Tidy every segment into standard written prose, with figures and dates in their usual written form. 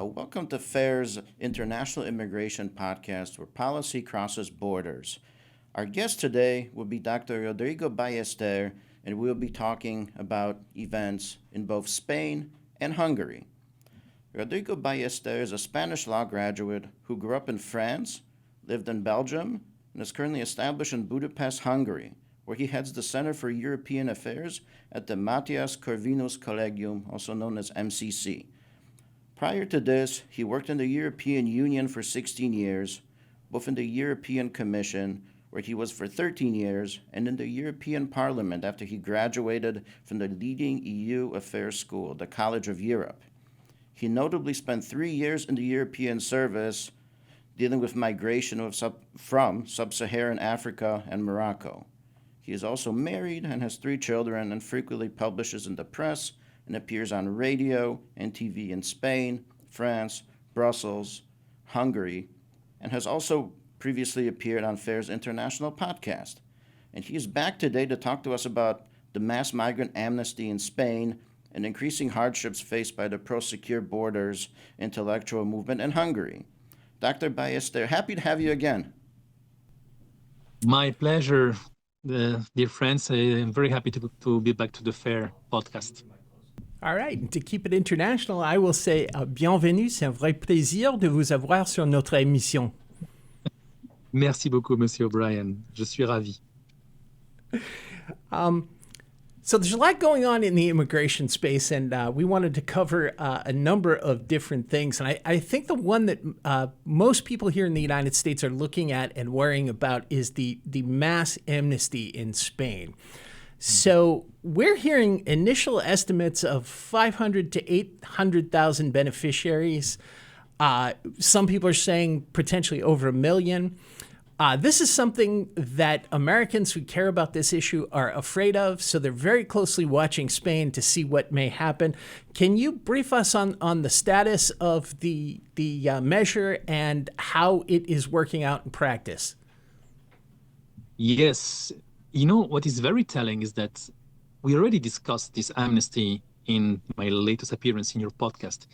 Welcome to FAIR's International Immigration Podcast, where policy crosses borders. Our guest today will be Dr. Rodrigo Ballester, and we'll be talking about events in both Spain and Hungary. Rodrigo Ballester is a Spanish law graduate who grew up in France, lived in Belgium, and is currently established in Budapest, Hungary, where he heads the Center for European Affairs at the Mathias Corvinus Collegium, also known as MCC. Prior to this, he worked in the European Union for 16 years, both in the European Commission, where he was for 13 years, and in the European Parliament after he graduated from the leading EU affairs school, the College of Europe. He notably spent 3 years in the European service dealing with migration from sub-Saharan Africa and Morocco. He is also married and has 3 children and frequently publishes in the press and appears on radio and TV in Spain, France, Brussels, Hungary, and has also previously appeared on FAIR's international podcast. And he is back today to talk to us about the mass migrant amnesty in Spain and increasing hardships faced by the pro-secure borders intellectual movement in Hungary. Dr. Ballester, happy to have you again. My pleasure, dear friends. I'm very happy to be back to the FAIR podcast. All right. And to keep it international, I will say bienvenue. C'est un vrai plaisir de vous avoir sur notre émission. Merci beaucoup, Monsieur O'Brien. Je suis ravi. So there's a lot going on in the immigration space, and we wanted to cover a number of different things. And I think the one that most people here in the United States are looking at and worrying about is the mass amnesty in Spain. So we're hearing initial estimates of 500 to 800,000 beneficiaries. Some people are saying potentially over 1 million. This is something that Americans who care about this issue are afraid of, so they're very closely watching Spain to see what may happen. Can you brief us on the status of the measure and how it is working out in practice? Yes. You know, what is very telling is that we already discussed this amnesty in my latest appearance in your podcast.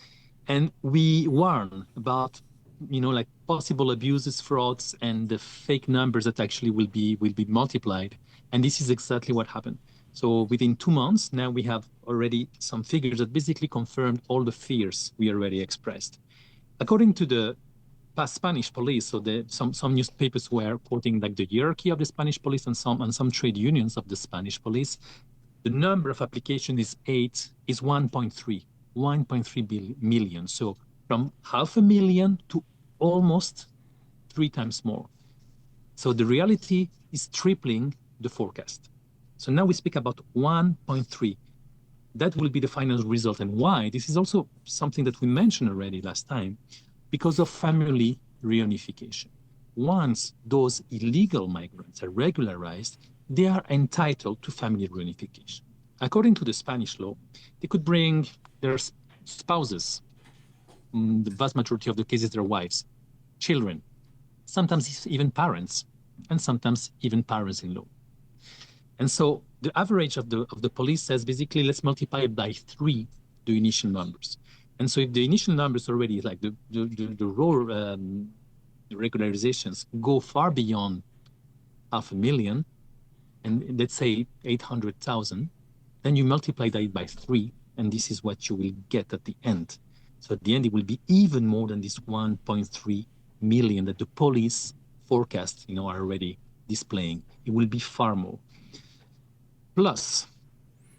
And we warn about, like possible abuses, frauds, and the fake numbers that actually will be multiplied. And this is exactly what happened. So within 2 months, now we have already some figures that basically confirmed all the fears we already expressed. According to the Spanish police, so some newspapers were quoting like the hierarchy of the Spanish police and some trade unions of the Spanish police. The number of applications is 1.3 million. So from 500,000 to almost 3 times more. So the reality is tripling the forecast. So now we speak about 1.3. That will be the final result. And why? This is also something that we mentioned already last time. Because of family reunification. Once those illegal migrants are regularized, they are entitled to family reunification. According to the Spanish law, they could bring their spouses, the vast majority of the cases their wives, children, sometimes even parents, and sometimes even parents-in-law. And so the average of the police says basically let's multiply by 3 the initial numbers. And so if the initial numbers already, like the raw regularizations go far beyond 500,000, and let's say 800,000, then you multiply that by 3, and this is what you will get at the end. So at the end, it will be even more than this 1.3 million that the police forecast, are already displaying. It will be far more. Plus,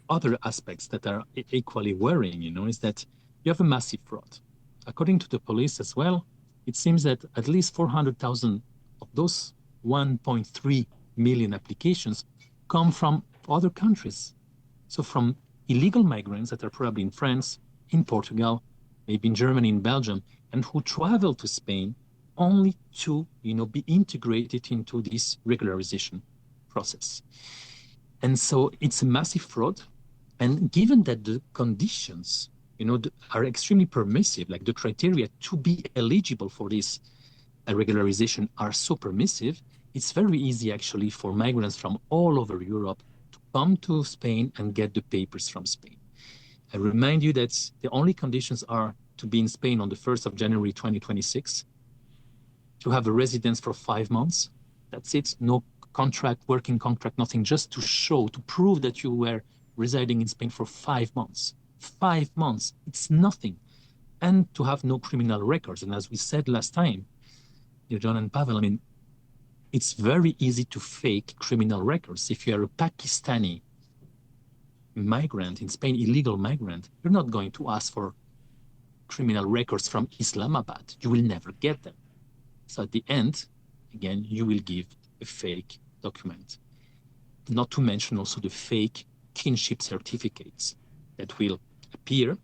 other aspects that are equally worrying, is that you have a massive fraud. According to the police as well, it seems that at least 400,000 of those 1.3 million applications come from other countries. So from illegal migrants that are probably in France, in Portugal, maybe in Germany, in Belgium, and who travel to Spain only to, be integrated into this regularization process. And so it's a massive fraud. And given that the conditions are extremely permissive, like the criteria to be eligible for this regularization are so permissive, it's very easy actually for migrants from all over Europe to come to Spain and get the papers from Spain. I remind you that the only conditions are to be in Spain on the 1st of January 2026, to have a residence for 5 months. That's it. No contract, working contract, nothing, just to show, to prove that you were residing in Spain for 5 months. 5 months, it's nothing. And to have no criminal records. And as we said last time, John and Pawel, I mean, it's very easy to fake criminal records. If you're a Pakistani migrant in Spain, illegal migrant, you're not going to ask for criminal records from Islamabad. You will never get them. So at the end, again, you will give a fake document. Not to mention also the fake kinship certificates that will appear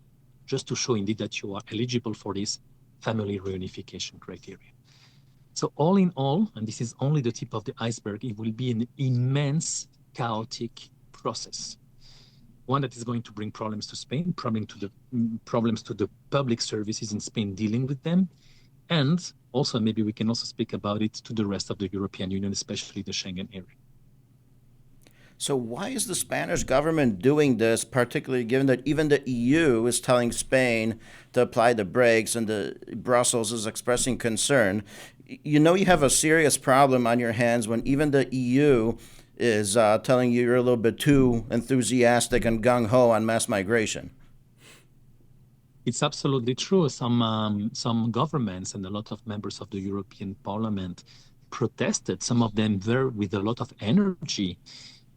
just to show indeed that you are eligible for this family reunification criteria. So all in all, and this is only the tip of the iceberg, it will be an immense chaotic process. One that is going to bring problems to Spain, problems to the public services in Spain dealing with them, and also maybe we can also speak about it to the rest of the European Union, especially the Schengen area. So why is the Spanish government doing this, particularly given that even the EU is telling Spain to apply the brakes and Brussels is expressing concern? You know you have a serious problem on your hands when even the EU is telling you you're a little bit too enthusiastic and gung-ho on mass migration. It's absolutely true. Some governments and a lot of members of the European Parliament protested, some of them with a lot of energy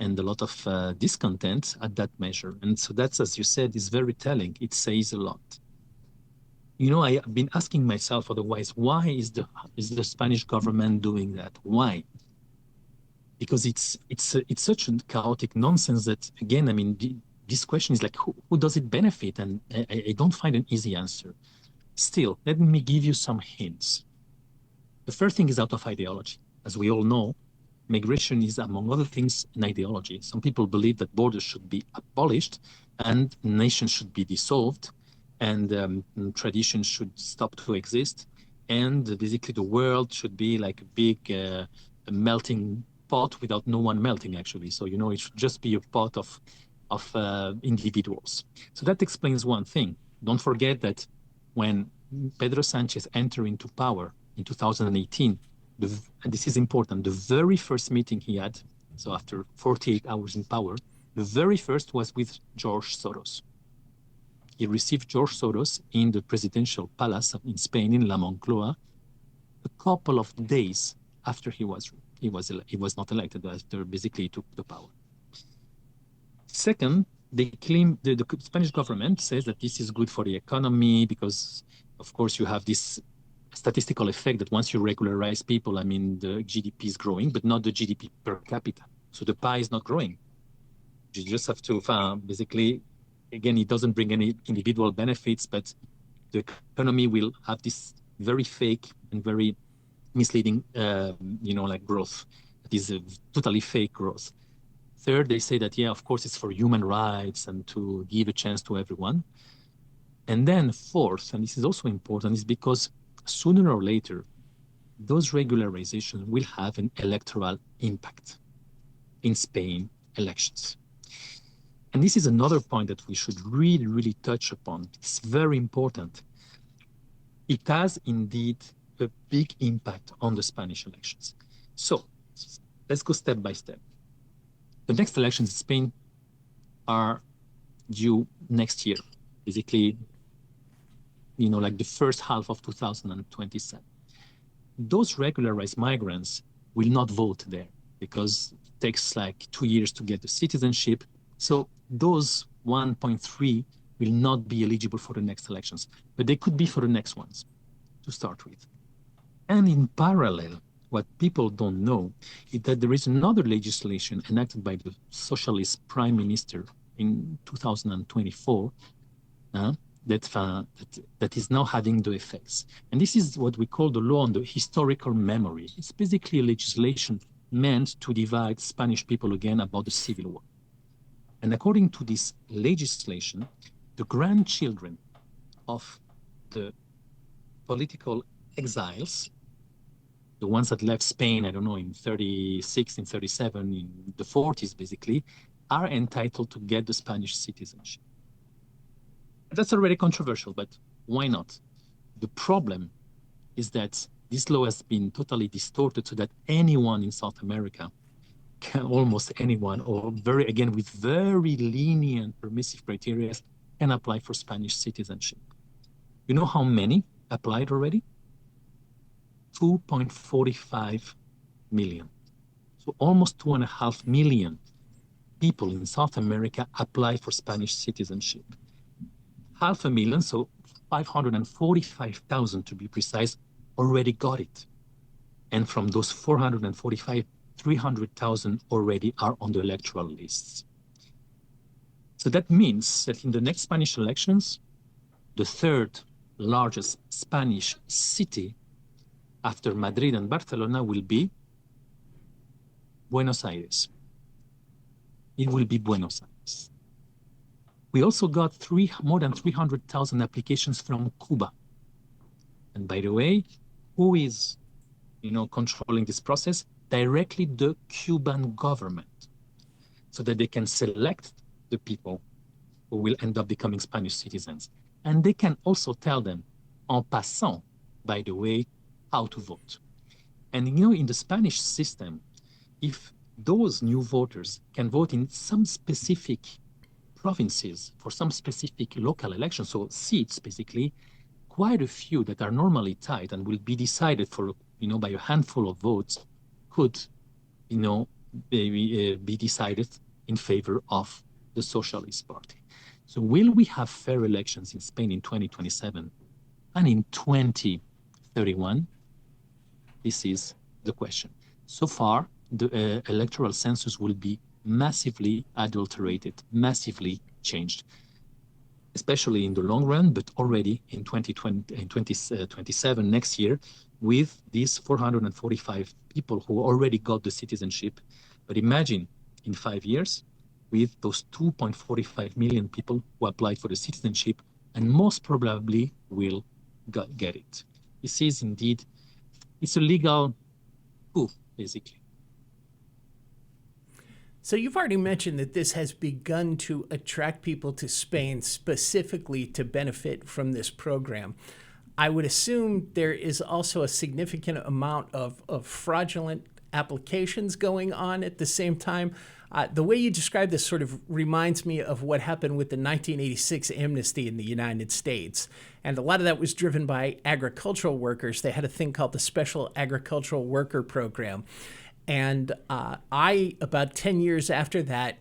and a lot of discontent at that measure. And so that's, as you said, is very telling. It says a lot. You know, I've been asking myself otherwise, why is the Spanish government doing that? Why? Because it's such a chaotic nonsense that, again, I mean, this question is like, who does it benefit? And I don't find an easy answer. Still, let me give you some hints. The first thing is out of ideology. As we all know, migration is, among other things, an ideology. Some people believe that borders should be abolished and nations should be dissolved and traditions should stop to exist. And basically the world should be like a big melting pot without no one melting, actually. So, you know, it should just be a pot of individuals. So that explains one thing. Don't forget that when Pedro Sanchez entered into power in 2018, and this is important, the very first meeting he had, so after 48 hours in power, the very first was with George Soros. He received George Soros in the presidential palace in Spain, in La Moncloa, a couple of days after he was not elected, after basically he took the power. Second, they claim, the Spanish government says that this is good for the economy because, of course, you have this statistical effect that once you regularize people, I mean, the GDP is growing, but not the GDP per capita. So the pie is not growing. You just have to, basically, again, it doesn't bring any individual benefits, but the economy will have this very fake and very misleading, like growth. It is a totally fake growth. Third, they say that, yeah, of course, it's for human rights and to give a chance to everyone. And then fourth, and this is also important, is because sooner or later, those regularizations will have an electoral impact in Spain elections. And this is another point that we should really, really touch upon. It's very important. It has indeed a big impact on the Spanish elections. So let's go step by step. The next elections in Spain are due next year, basically, like the first half of 2027. Those regularized migrants will not vote there because it takes like 2 years to get the citizenship. So those 1.3 will not be eligible for the next elections, but they could be for the next ones to start with. And in parallel, what people don't know is that there is another legislation enacted by the socialist prime minister in 2024 that is now having the effects. And this is what we call the law on the historical memory. It's basically a legislation meant to divide Spanish people again about the Civil War. And according to this legislation, the grandchildren of the political exiles, the ones that left Spain, I don't know, in 36, in 37, in the 40s, basically, are entitled to get the Spanish citizenship. That's already controversial, but why not? The problem is that this law has been totally distorted so that anyone in South America can, almost anyone, or with very lenient permissive criteria, can apply for Spanish citizenship. You know how many applied already? 2.45 million. So almost 2.5 million people in South America apply for Spanish citizenship. 500,000, so 545,000 to be precise, already got it. And from those 445, 300,000 already are on the electoral lists. So that means that in the next Spanish elections, the third largest Spanish city after Madrid and Barcelona will be Buenos Aires. It will be Buenos Aires. We also got more than 300,000 applications from Cuba. And by the way, who is, controlling this process? Directly the Cuban government, so that they can select the people who will end up becoming Spanish citizens. And they can also tell them, en passant, by the way, how to vote. And in the Spanish system, if those new voters can vote in some specific provinces for some specific local elections, so seats basically, quite a few that are normally tied and will be decided for, by a handful of votes could, be decided in favor of the Socialist Party. So will we have fair elections in Spain in 2027 and in 2031? This is the question. So far, the electoral census will be massively adulterated, massively changed, especially in the long run, but already in 2027, next year, with these 445 people who already got the citizenship. But imagine in 5 years, with those 2.45 million people who applied for the citizenship and most probably will get it. This is indeed, it's a legal coup, basically. So you've already mentioned that this has begun to attract people to Spain specifically to benefit from this program. I would assume there is also a significant amount of fraudulent applications going on at the same time. The way you describe this sort of reminds me of what happened with the 1986 amnesty in the United States. And a lot of that was driven by agricultural workers. They had a thing called the Special Agricultural Worker Program. And I, about 10 years after that,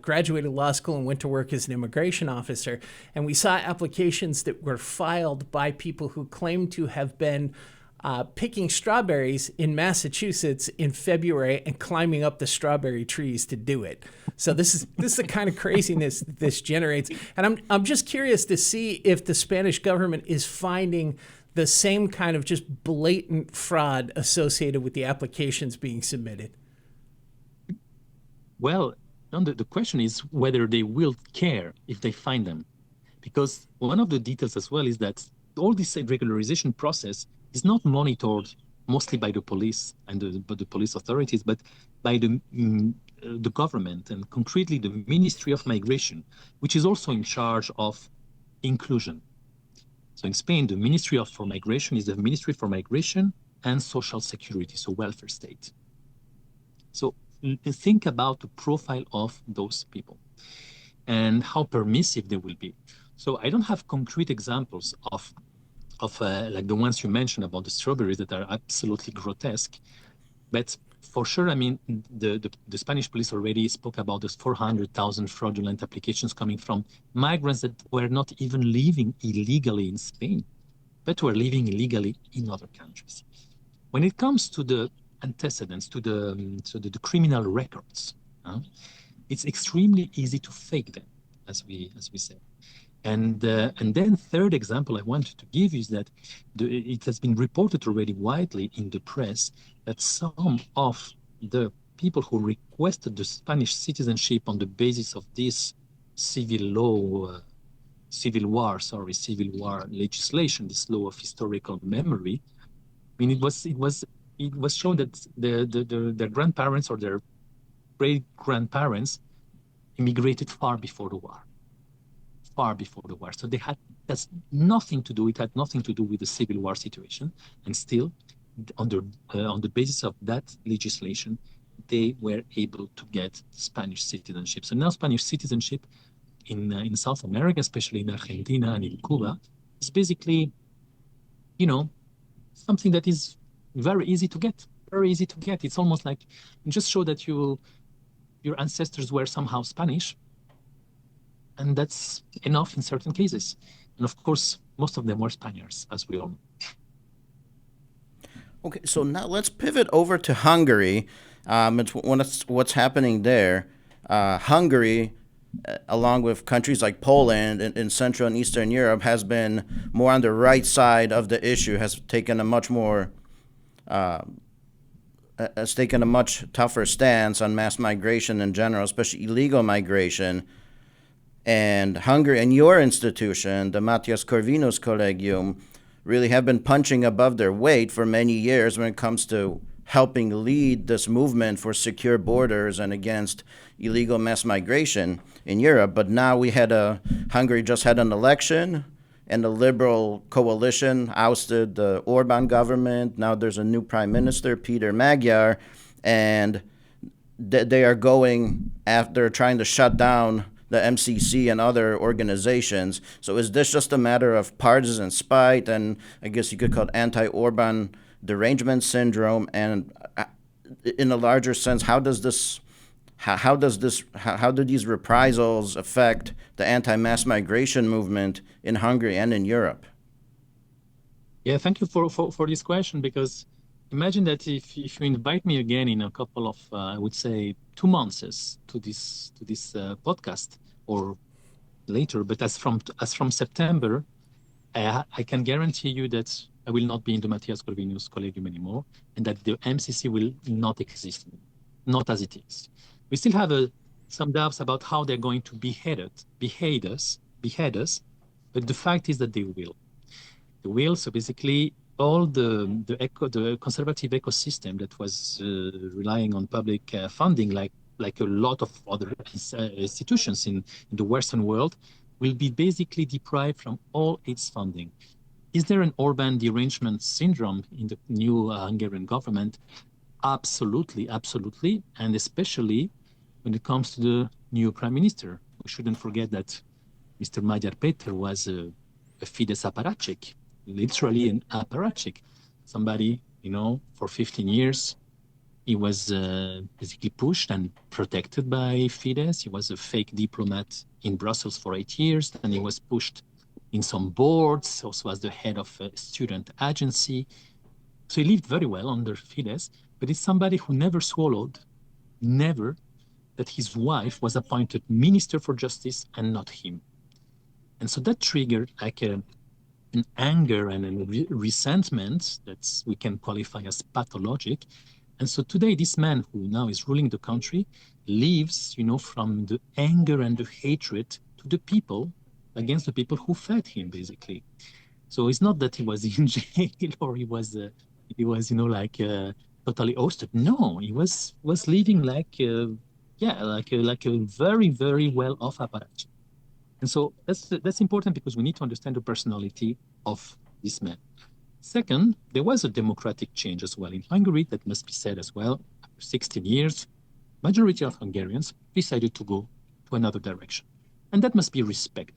graduated law school and went to work as an immigration officer. And we saw applications that were filed by people who claimed to have been picking strawberries in Massachusetts in February and climbing up the strawberry trees to do it. So this is the kind of craziness that this generates. And I'm just curious to see if the Spanish government is finding the same kind of just blatant fraud associated with the applications being submitted. Well, the question is whether they will care if they find them. Because one of the details as well is that all this regularization process is not monitored mostly by the police and the police authorities, but by the government, and concretely the Ministry of Migration, which is also in charge of inclusion. So in Spain, the Ministry for Migration is the Ministry for Migration and Social Security, so welfare state. So think about the profile of those people and how permissive they will be. So I don't have concrete examples of like the ones you mentioned about the strawberries that are absolutely grotesque, but for sure, I mean, the Spanish police already spoke about those 400,000 fraudulent applications coming from migrants that were not even living illegally in Spain, but were living illegally in other countries. When it comes to the antecedents, to the criminal records, it's extremely easy to fake them, as we say. And then third example I wanted to give is that it has been reported already widely in the press that some of the people who requested the Spanish citizenship on the basis of this civil war legislation, this law of historical memory, I mean, it was shown that their grandparents or their great grandparents immigrated far before the war. far before the war. So that's nothing to do. It had nothing to do with the civil war situation, and still, on the basis of that legislation, they were able to get Spanish citizenship. So now Spanish citizenship in South America, especially in Argentina and in Cuba, is basically, something that is very easy to get. Very easy to get. It's almost like just show that your ancestors were somehow Spanish, and that's enough in certain cases. And of course, most of them were Spaniards, as we all know. Okay, so now let's pivot over to Hungary. What's happening there. Hungary, along with countries like Poland in Central and Eastern Europe, has been more on the right side of the issue, has taken a much tougher stance on mass migration in general, especially illegal migration. And Hungary and your institution, the Mathias Corvinus Collegium, really have been punching above their weight for many years when it comes to helping lead this movement for secure borders and against illegal mass migration in Europe. But now Hungary just had an election, and the liberal coalition ousted the Orban government. Now there's a new prime minister, Peter Magyar, and they are going after trying to shut down the MCC and other organizations. So is this just a matter of partisan spite, and I guess you could call it anti-Orban derangement syndrome? And in a larger sense, how do these reprisals affect the anti-mass migration movement in Hungary and in Europe? Yeah, thank you for this question, because imagine that if you invite me again in a couple of, I would say, 2 months to this podcast, or later, but as from September, I can guarantee you that I will not be in the Mathias Corvinus Collegium anymore, and that the MCC will not exist, not as it is. We still have some doubts about how they're going to behead us, but the fact is that they will. They will. So basically, all the conservative ecosystem that was relying on public funding, like a lot of other institutions in the Western world, will be basically deprived from all its funding. Is there an Orban derangement syndrome in the new Hungarian government? Absolutely, absolutely, and especially when it comes to the new prime minister. We shouldn't forget that Mr. Magyar Peter was a Fidesz apparatchik, literally an apparatchik. Somebody, for 15 years, he was basically pushed and protected by Fidesz. He was a fake diplomat in Brussels for 8 years, and he was pushed in some boards, also as the head of a student agency. So he lived very well under Fidesz, but it's somebody who never swallowed, that his wife was appointed Minister for Justice and not him. And so that triggered like an anger and a resentment that we can qualify as pathologic. And so today, this man who now is ruling the country lives, from the anger and the hatred to the people, against the people who fed him, basically. So it's not that he was in jail or he was totally ousted. No, he was living like a very, very well-off apparatchik. And so that's important, because we need to understand the personality of this man. Second, there was a democratic change as well in Hungary, that must be said as well. After 16 years, majority of Hungarians decided to go to another direction. And that must be respected.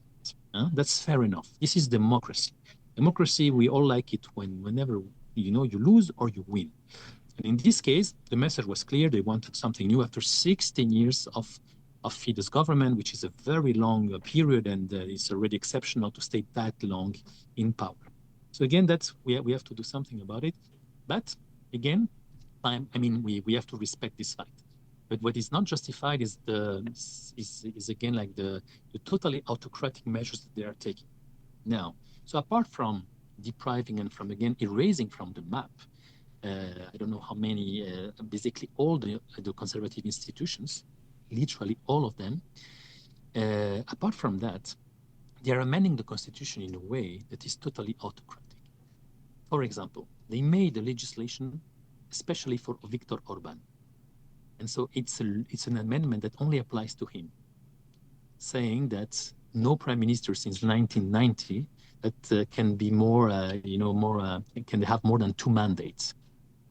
That's fair enough. This is democracy. Democracy, we all like it whenever you lose or you win. And in this case, the message was clear. They wanted something new after 16 years of Fidesz government, which is a very long period, and it's already exceptional to stay that long in power. So again, we have to do something about it. But again, we have to respect this fact. But what is not justified is again like the totally autocratic measures that they are taking now. So apart from depriving and from again erasing from the map, I don't know how many, basically all the conservative institutions, literally all of them. Apart from that, they are amending the constitution in a way that is totally autocratic. For example, they made a legislation especially for Viktor Orban. And so it's an amendment that only applies to him, saying that no prime minister since 1990 that can be more, can have more than 2 mandates.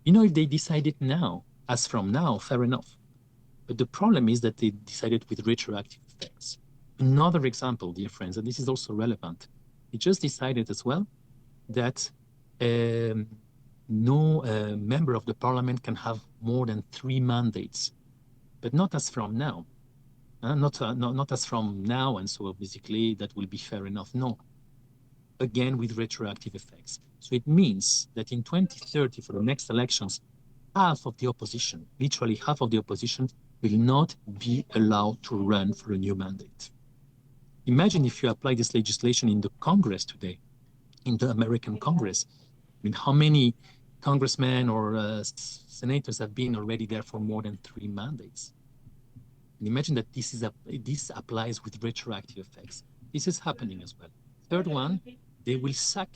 If they decided now, as from now, fair enough. But the problem is that they decided with retroactive effects. Another example, dear friends, and this is also relevant, they just decided as well that no member of the parliament can have more than 3 mandates, but not as from now. Not as from now, and so basically that will be fair enough. No, again with retroactive effects. So it means that in 2030, for the next elections, half of the opposition, literally half of the opposition, will not be allowed to run for a new mandate. Imagine if you apply this legislation in the Congress today, in the American Congress. I mean, how many congressmen or senators have been already there for more than 3 mandates? And imagine that this applies with retroactive effects. This is happening as well. Third one, they will sack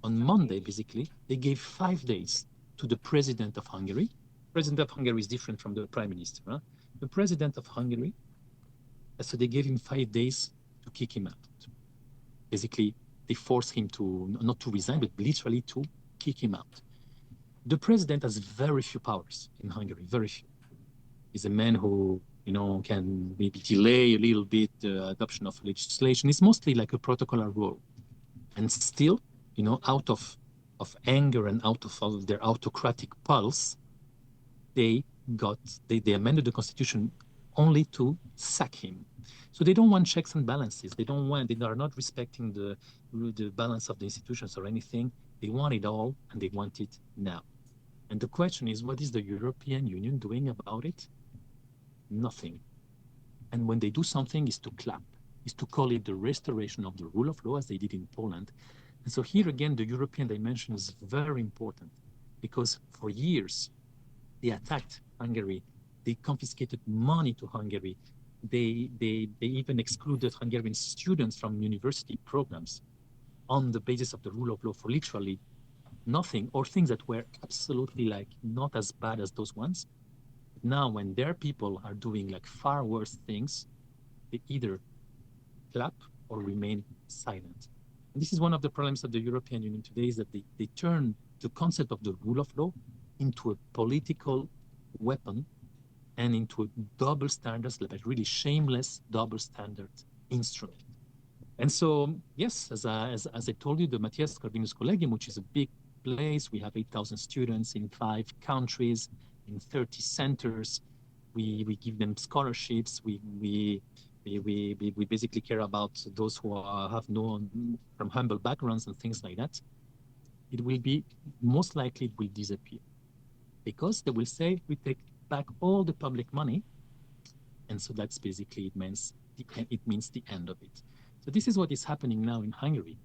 on Monday, basically. They gave 5 days to the president of Hungary. President of Hungary is different from the prime minister. Huh? The president of Hungary, so they gave him 5 days to kick him out. Basically, they forced him to, not to resign, but literally to kick him out. The president has very few powers in Hungary, very few. He's a man who, can maybe delay a little bit the adoption of legislation. It's mostly like a protocolar role. And still, out of anger and out of their autocratic pulse, they amended the constitution only to sack him. So they don't want checks and balances. They are not respecting the balance of the institutions or anything. They want it all, and they want it now. And the question is, what is the European Union doing about it? Nothing. And when they do something, is to clap, is to call it the restoration of the rule of law, as they did in Poland. And so here again, the European dimension is very important, because for years, they attacked Hungary. They confiscated money to Hungary. They even excluded Hungarian students from university programs on the basis of the rule of law for literally nothing, or things that were absolutely not as bad as those ones. Now, when their people are doing far worse things, they either clap or remain silent. And this is one of the problems of the European Union today, is that they turn the concept of the rule of law into a political weapon and into a double standards, really shameless double standard instrument. And so, yes, as I told you, the Mathias Corvinus Collegium, which is a big place, we have 8,000 students in 5 countries, in 30 centers. We give them scholarships. We basically care about those who have from humble backgrounds and things like that. It will be, most likely it will disappear, because they will say, we take back all the public money. And so that's basically, it means the end of it. So this is what is happening now in Hungary.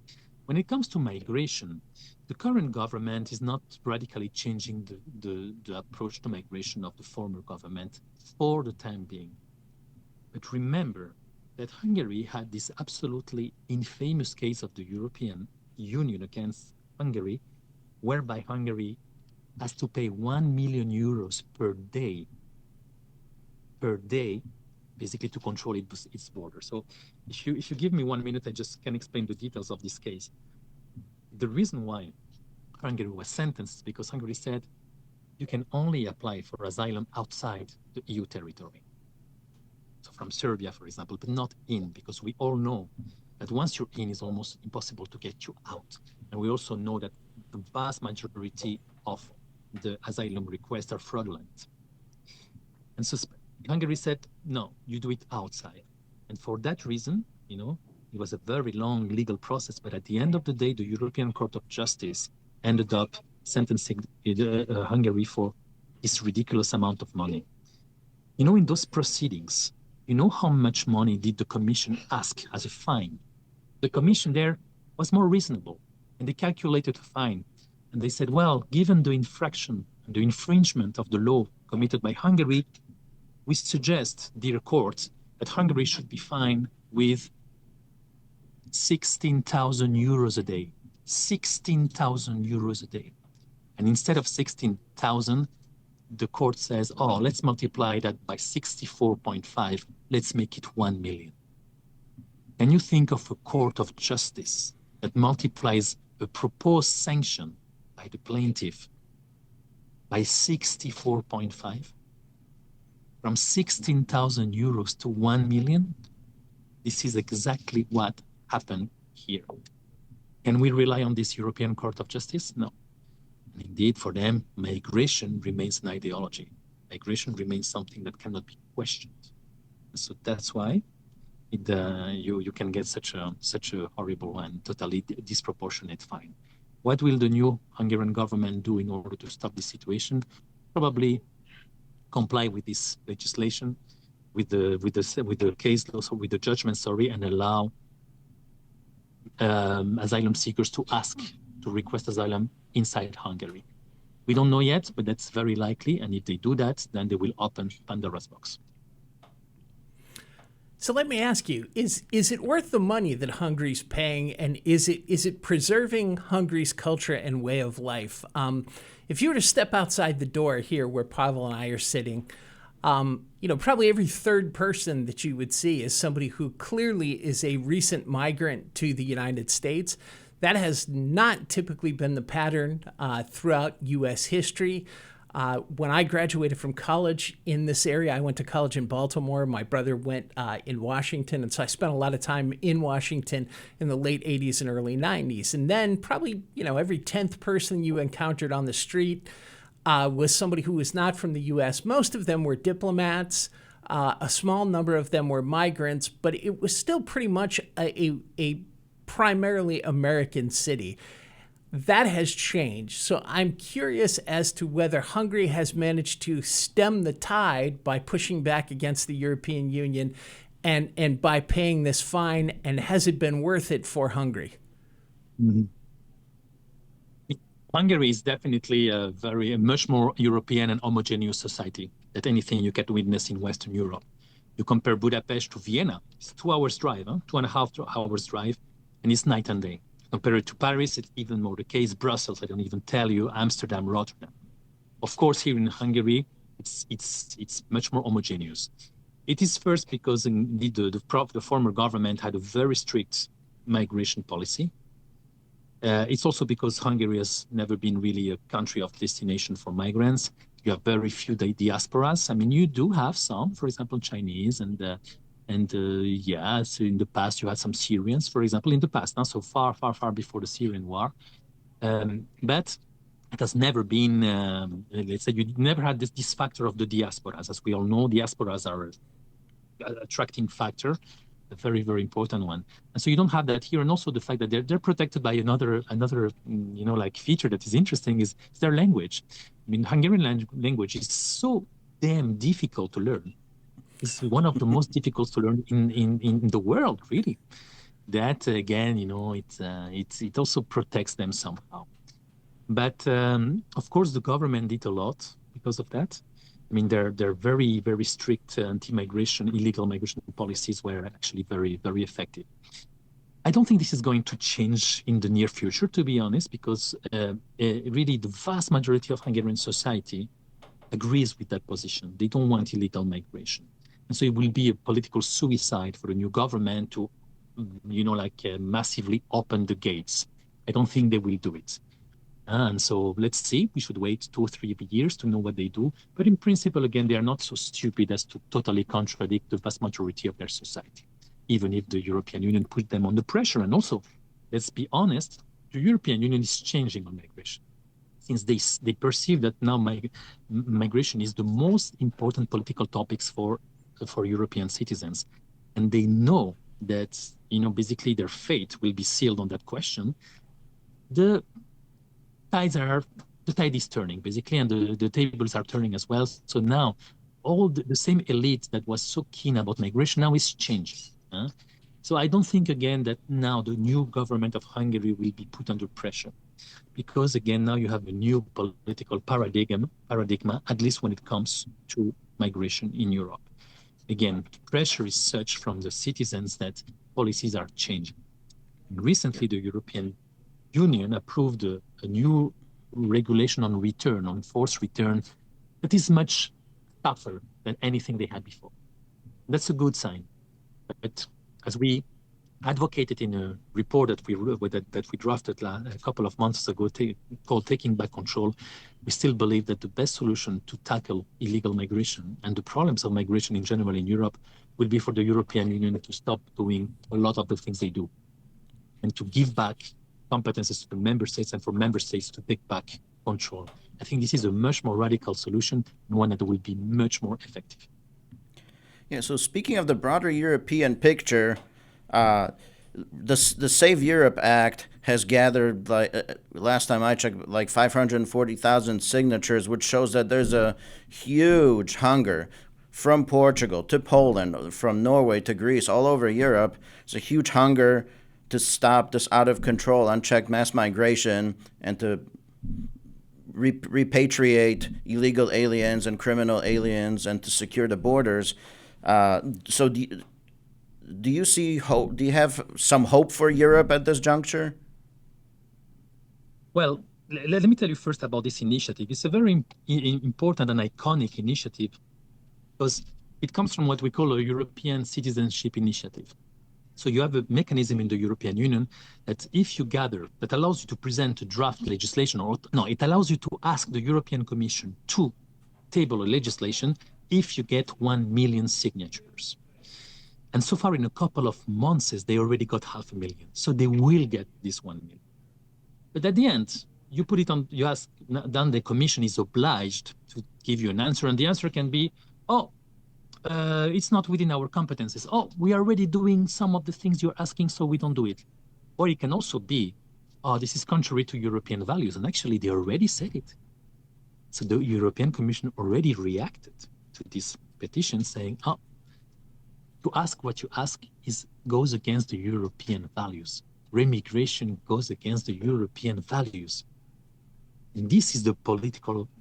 When it comes to migration, the current government is not radically changing the approach to migration of the former government for the time being. But remember that Hungary had this absolutely infamous case of the European Union against Hungary, whereby Hungary has to pay 1 million euros per day, basically to control its border. So if you give me 1 minute, I just can explain the details of this case. The reason why Hungary was sentenced is because Hungary said you can only apply for asylum outside the EU territory. So from Serbia, for example, but not in, because we all know that once you're in, it's almost impossible to get you out. And we also know that the vast majority of the asylum requests are fraudulent. And so Hungary said, no, you do it outside. And for that reason, it was a very long legal process, but at the end of the day, the European Court of Justice ended up sentencing Hungary for this ridiculous amount of money. In those proceedings, how much money did the Commission ask as a fine? The Commission there was more reasonable, and they calculated a fine. And they said, well, given the infraction and the infringement of the law committed by Hungary, we suggest, dear court, that Hungary should be fined with 16,000 euros a day. 16,000 euros a day. And instead of 16,000, the court says, let's multiply that by 64.5. Let's make it 1 million. Can you think of a court of justice that multiplies a proposed sanction by the plaintiff by 64.5? From 16,000 euros to 1 million? This is exactly what happened here. Can we rely on this European Court of Justice? No. And indeed, for them, migration remains an ideology. Migration remains something that cannot be questioned. So that's why you can get such a horrible and totally disproportionate fine. What will the new Hungarian government do in order to stop this situation? Probably comply with this legislation, with the case law, so with the judgment, and allow asylum seekers to request asylum inside Hungary. We don't know yet, but that's very likely. And if they do that, then they will open Pandora's box. So let me ask you, is it worth the money that Hungary's paying, and is it preserving Hungary's culture and way of life? If you were to step outside the door here where Pawel and I are sitting, probably every third person that you would see is somebody who clearly is a recent migrant to the United States. That has not typically been the pattern throughout U.S. history. When I graduated from college in this area, I went to college in Baltimore. My brother went in Washington. And so I spent a lot of time in Washington in the late 80s and early 90s. And then probably, every 10th person you encountered on the street was somebody who was not from the U.S. Most of them were diplomats. A small number of them were migrants, but it was still pretty much a primarily American city. That has changed. So I'm curious as to whether Hungary has managed to stem the tide by pushing back against the European Union and by paying this fine, and has it been worth it for Hungary? Mm-hmm. Hungary is definitely a much more European and homogeneous society than anything you can witness in Western Europe. You compare Budapest to Vienna, it's 2 hours drive, 2.5 hours drive, and it's night and day. Compare it to Paris, it's even more the case. Brussels, I don't even tell you. Amsterdam, Rotterdam. Of course, here in Hungary, it's much more homogeneous. It is first because indeed the former government had a very strict migration policy. It's also because Hungary has never been really a country of destination for migrants. You have very few diasporas. I mean, you do have some, for example, Chinese so in the past you had some Syrians, for example, in the past, not so far before the Syrian war. But it has never been, let's say, you never had this factor of the diasporas. As we all know, diasporas are an attracting factor, a very, very important one. And so you don't have that here. And also the fact that they're protected by another feature that is interesting is their language. I mean, Hungarian language is so damn difficult to learn. It's one of the most difficult to learn in the world, really. That again, it also protects them somehow. But of course, the government did a lot because of that. I mean, their very, very strict anti-migration, illegal migration policies were actually very, very effective. I don't think this is going to change in the near future, to be honest, because really the vast majority of Hungarian society agrees with that position. They don't want illegal migration. And so it will be a political suicide for the new government to, massively open the gates. I don't think they will do it. And so let's see, we should wait 2 or 3 years to know what they do. But in principle, again, they are not so stupid as to totally contradict the vast majority of their society, even if the European Union put them under pressure. And also, let's be honest, the European Union is changing on migration. Since they perceive that now migration is the most important political topics for European citizens. And they know that, basically their fate will be sealed on that question. The tide is turning, basically, and the tables are turning as well. So now all the same elite that was so keen about migration now is changing. So I don't think, again, that now the new government of Hungary will be put under pressure. Because, again, now you have a new political paradigm, at least when it comes to migration in Europe. Again, pressure is such from the citizens that policies are changing. Recently, the European Union approved a new regulation on forced return that is much tougher than anything they had before. That's a good sign. But as we advocated in a report that we drafted a couple of months ago called Taking Back Control. We still believe that the best solution to tackle illegal migration and the problems of migration in general in Europe will be for the European Union to stop doing a lot of the things they do and to give back competences to the member states and for member states to take back control. I think this is a much more radical solution and one that will be much more effective. Yeah, so speaking of the broader European picture, the Save Europe Act has gathered, last time I checked, like 540,000 signatures, which shows that there's a huge hunger from Portugal to Poland, from Norway to Greece, all over Europe. It's a huge hunger to stop this out of control, unchecked mass migration and to repatriate illegal aliens and criminal aliens and to secure the borders. So do you see hope? Do you have some hope for Europe at this juncture? Well, let me tell you first about this initiative. It's a very important and iconic initiative because it comes from what we call a European Citizenship Initiative. So you have a mechanism in the European Union that if you gather, that allows you to present a draft legislation, it allows you to ask the European Commission to table a legislation if you get 1 million signatures. And so far in a couple of months, they already got 500,000. So they will get this 1 million. But at the end, you put it on, you ask, then the Commission is obliged to give you an answer. And the answer can be, it's not within our competences. We are already doing some of the things you're asking, so we don't do it. Or it can also be, this is contrary to European values. And actually, they already said it. So the European Commission already reacted to this petition saying, to ask what you ask goes against the European values. Remigration goes against the European values. And this is the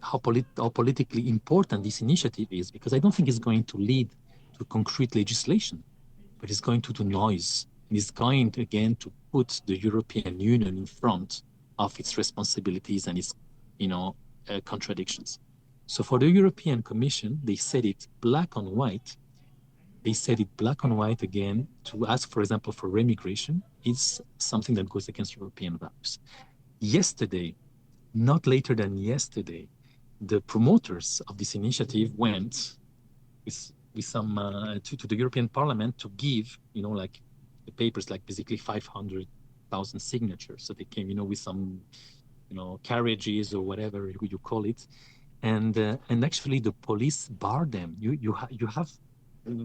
how politically important this initiative is, because I don't think it's going to lead to concrete legislation, but it's going to do noise. And it's going to, again, to put the European Union in front of its responsibilities and its, contradictions. So for the European Commission, they said it black on white. They said it black on white again to ask, for example, for remigration is something that goes against European values. Yesterday, not later than yesterday, the promoters of this initiative went with some to the European Parliament to give, the papers, basically 500,000 signatures. So they came, with some, carriages or whatever you call it, and actually the police barred them. You have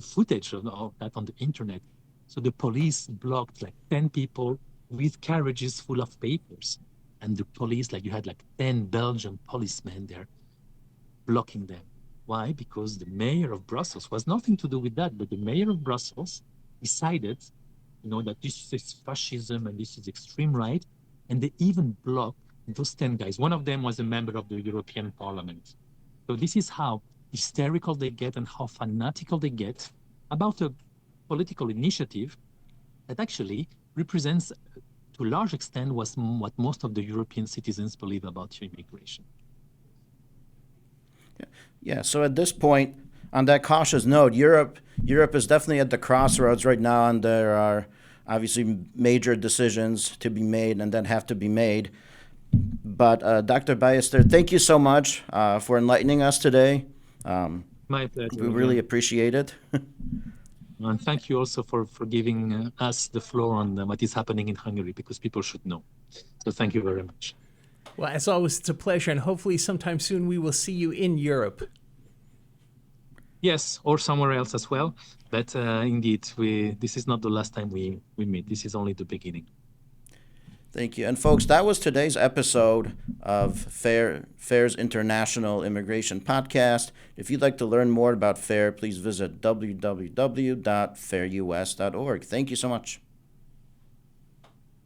footage of that on the internet. So the police blocked 10 people with carriages full of papers. And the police, you had 10 Belgian policemen there blocking them. Why? Because the mayor of Brussels was nothing to do with that, but the mayor of Brussels decided, that this is fascism and this is extreme right. And they even blocked those 10 guys. One of them was a member of the European Parliament. So this is how hysterical they get and how fanatical they get about a political initiative that actually represents, to a large extent, what most of the European citizens believe about immigration. Yeah. So at this point, on that cautious note, Europe is definitely at the crossroads right now, and there are obviously major decisions to be made and that have to be made. But Dr. Ballester, thank you so much for enlightening us today. My pleasure. We really appreciate it. And thank you also for giving us the floor on what is happening in Hungary, because people should know. So thank you very much. Well, as always, it's a pleasure, and hopefully sometime soon we will see you in Europe. Yes, or somewhere else as well. But indeed, this is not the last time we meet. This is only the beginning. Thank you. And folks, that was today's episode of FAIR's International Immigration Podcast. If you'd like to learn more about FAIR, please visit www.fairus.org. Thank you so much.